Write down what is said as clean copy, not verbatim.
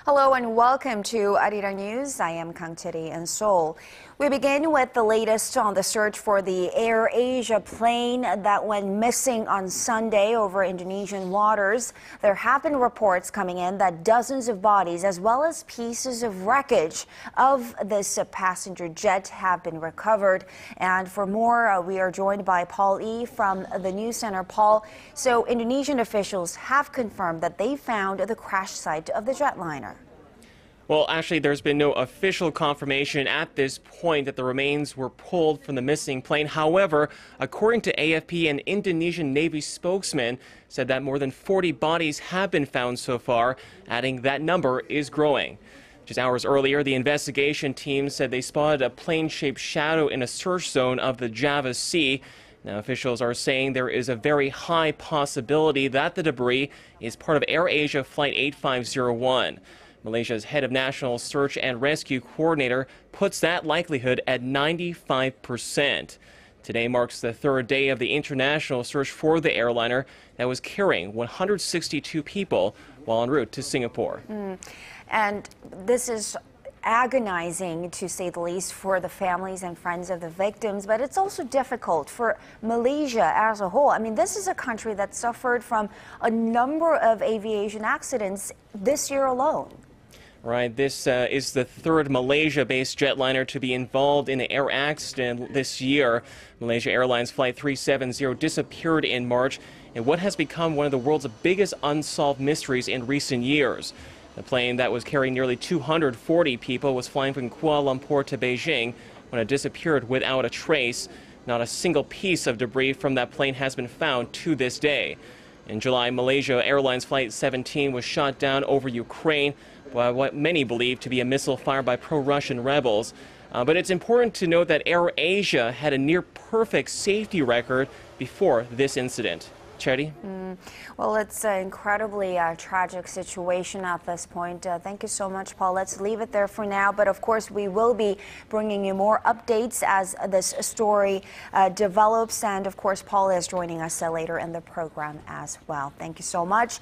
Hello and welcome to Arirang News. I am Kang Cheri in Seoul. We begin with the latest on the search for the AirAsia plane that went missing on Sunday over Indonesian waters. There have been reports coming in that dozens of bodies as well as pieces of wreckage of this passenger jet have been recovered. And for more, we are joined by Paul Yi from the News Center. Paul, so Indonesian officials have confirmed that they found the crash site of the jetliner. Well, actually, there's been no official confirmation at this point that the remains were pulled from the missing plane. However, according to AFP, an Indonesian Navy spokesman said that more than 40 bodies have been found so far, adding that number is growing. Just hours earlier, the investigation team said they spotted a plane-shaped shadow in a search zone of the Java Sea. Now, officials are saying there is a very high possibility that the debris is part of AirAsia Flight 8501. Malaysia's head of National Search and Rescue Coordinator puts that likelihood at 95%. Today marks the third day of the international search for the airliner that was carrying 162 people while en route to Singapore. And this is agonizing, to say the least, for the families and friends of the victims, but it's also difficult for Malaysia as a whole. I mean, this is a country that suffered from a number of aviation accidents this year alone. Right, this is the third Malaysia-based jetliner to be involved in an air accident this year. Malaysia Airlines Flight 370 disappeared in March in what has become one of the world's biggest unsolved mysteries in recent years. The plane that was carrying nearly 240 people was flying from Kuala Lumpur to Beijing when it disappeared without a trace. Not a single piece of debris from that plane has been found to this day. In July, Malaysia Airlines Flight 17 was shot down over Ukraine by what many believe to be a missile fired by pro-Russian rebels. But it's important to note that AirAsia had a near-perfect safety record before this incident. Cheri? Well, it's an incredibly tragic situation at this point. Thank you so much, Paul. Let's leave it there for now. But of course, we will be bringing you more updates as this story develops. And of course, Paul is joining us later in the program as well. Thank you so much.